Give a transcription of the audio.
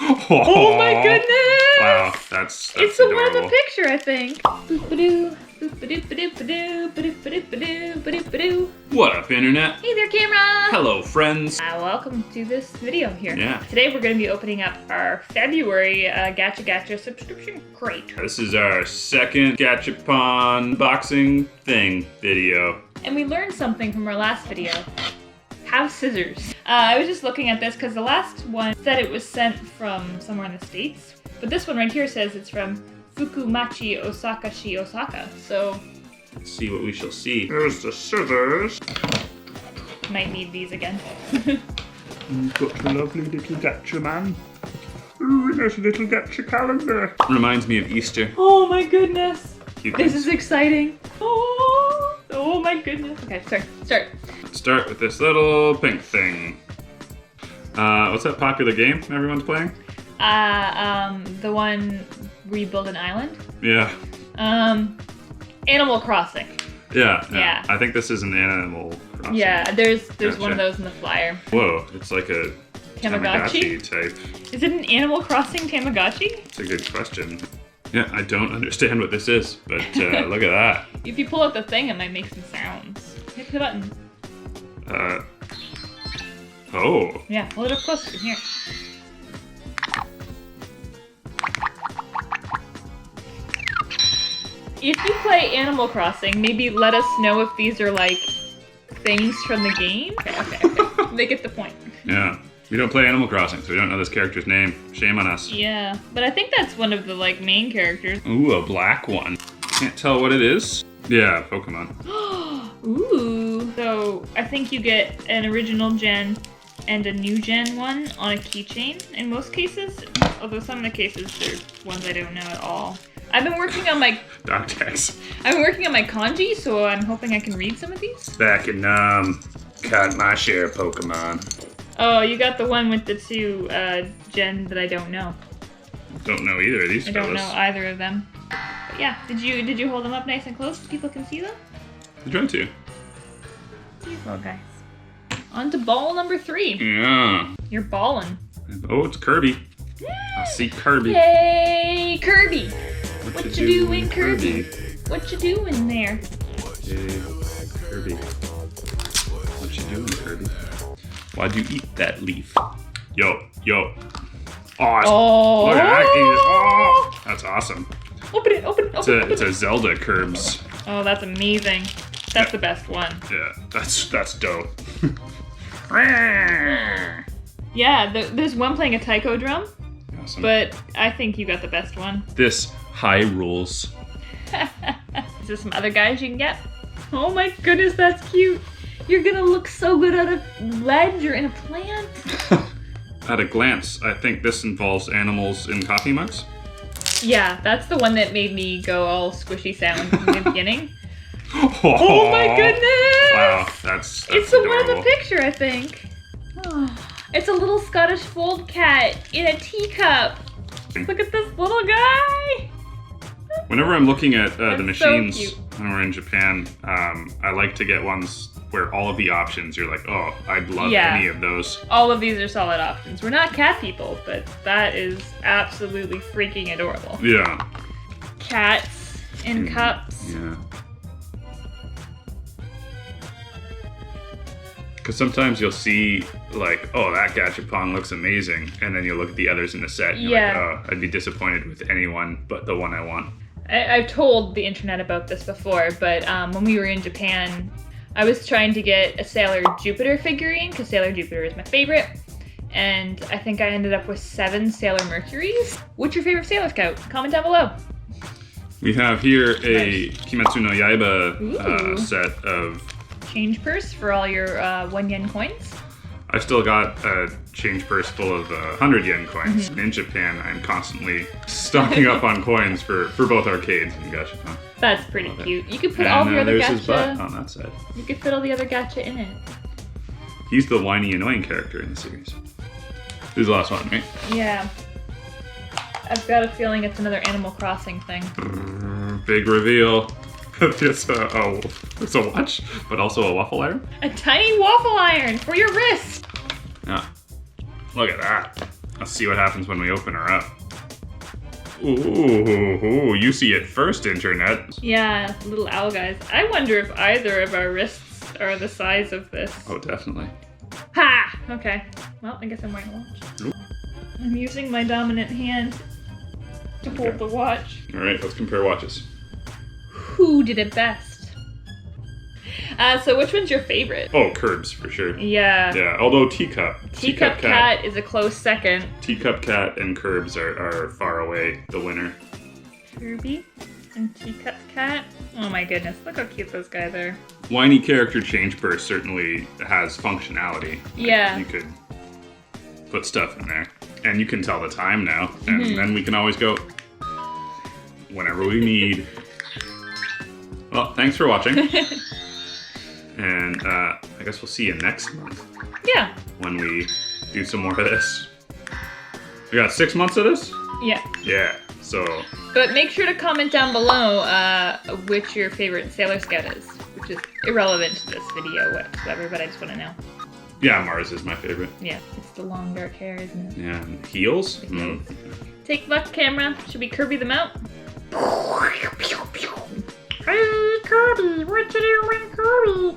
Oh my goodness! Wow, that's It's the one in adorable. the picture, I think. Boop-a-doo, boop-a-doop-a-doop-a-doo, ba-doop-a-doop, ba-doop-a-doo. What up, Internet? Hey there, camera! Hello, friends. Welcome to this video here. Yeah. Today we're going to be opening up our February Gacha Gacha subscription crate. This is our second gachapon unboxing thing video. And we learned something from our last video. Have scissors. I was just looking at this because the last one said it was sent from somewhere in the States. But this one right here says it's from Fukumachi, Osaka-shi, Osaka. So, Let's see what we shall see. Here's the scissors. might need these again. You've got a lovely little gacha man. Ooh, there's a little gacha calendar. Reminds me of Easter. Oh my goodness. Cute This things. is exciting. Oh my goodness. Okay, start. Let's start with this little pink thing. What's that popular game everyone's playing? The one where you build an island. Yeah. Animal Crossing. Yeah. I think this is an Animal Crossing. Yeah, there's Gotcha. one of those in the flyer. Whoa, it's like a Tamagotchi? type. Is it an Animal Crossing Tamagotchi? It's a good question. Yeah, I don't understand what this is, but look at that. If you pull out the thing, it might make some sounds. Hit the button. Oh. Yeah, hold it up close from here. If you play Animal Crossing, maybe let us know if these are like things from the game. Okay. They get the point. Yeah. We don't play Animal Crossing, so we don't know this character's name. Shame on us. Yeah, but I think that's one of the like main characters. Ooh, a black one. Can't tell what it is. Yeah, Pokemon. Ooh. So I think you get an original gen and a new gen one on a keychain in most cases. Although some of the cases they're ones I don't know at all. I've been working on my Dog tags. kanji, so I'm hoping I can read some of these. Back in, caught my share of Pokemon. Oh, you got the one with the two gen that I don't know. Don't know either of these I fellas. don't know either of them. But yeah, did you hold them up nice and close so people can see them? I tried to. These little guys. On to ball number 3. Yeah. You're balling. Oh, it's Kirby. I see Kirby. Yay, Kirby! What you doing, Kirby? What you doing there? Hey, Kirby. What you doing, Kirby? Why'd you eat that leaf? Yo. Oh! Look at that. Oh, that's awesome. Open it. It's a Zelda Curbs. Oh, that's amazing. That's the best one. Yeah, that's dope. Yeah, there's one playing a taiko drum, Awesome. but I think you got the best one. This high rules. Is there some other guys you can get? Oh my goodness, that's cute. You're gonna look so good on a ledge or in a plant. At a glance, I think this involves animals in coffee mugs. Yeah, that's the one that made me go all squishy sound in the beginning. Oh my goodness! Wow, that's It's the one in adorable. the picture, I think. Oh, it's a little Scottish fold cat in a teacup. Look at this little guy. Whenever I'm looking at the That's so machines cute. when we're in Japan, I like to get ones where all of the options, you're like, oh, I'd love Yeah. any of those. All of these are solid options. We're not cat people, but that is absolutely freaking adorable. Yeah. Cats in cups. Yeah. Because sometimes you'll see, like, oh, that gachapon looks amazing, and then you look at the others in the set, and you're Yeah. like, oh, I'd be disappointed with anyone but the one I want. I've told the internet about this before, but when we were in Japan, I was trying to get a Sailor Jupiter figurine, because Sailor Jupiter is my favorite, and I think I ended up with 7 Sailor Mercuries. What's your favorite Sailor Scout? Comment down below. We have here a Nice. Kimetsu no Yaiba Ooh. set of... Change purse for all your 1 yen coins. I've still got a change purse full of 100 yen coins. Mm-hmm. In Japan, I'm constantly stocking up on coins for both arcades and gachapon. That's pretty Love it. cute. You could put all the other there's his butt gacha. on that side. You could fit all the other gacha in it. He's the whiny, annoying character in the series. This is the last one, right? Yeah. I've got a feeling it's another Animal Crossing thing. Big reveal. It's a watch, but also a waffle iron. A tiny waffle iron for your wrist. Yeah. Look at that. Let's see what happens when we open her up. Ooh, you see it first, internet. Yeah, little owl guys. I wonder if either of our wrists are the size of this. Oh, definitely. Ha! Okay. Well, I guess I'm wearing a watch. Oop. I'm using my dominant hand to hold the watch. All right, let's compare watches. Who did it best? So which one's your favorite? Oh, Curbs for sure. Yeah. Yeah, although Teacup Cat is a close second. Teacup Cat and Curbs are far away the winner. Kirby and Teacup Cat. Oh my goodness, look how cute those guys are. Whiny character change purse certainly has functionality. Like, Yeah. you could put stuff in there. And you can tell the time now. And then we can always go whenever we need. Well, thanks for watching. And I guess we'll see you next month. Yeah. When we do some more of this. We got 6 months of this? Yeah. Yeah. So. But make sure to comment down below which your favorite Sailor Scout is, which is irrelevant to this video whatsoever, but I just want to know. Yeah, Mars is my favorite. Yeah, it's the long dark hair, isn't it? Yeah, and heels? Take luck, camera. Should we Kirby them out? Hey, Kirby, what you doing, Kirby?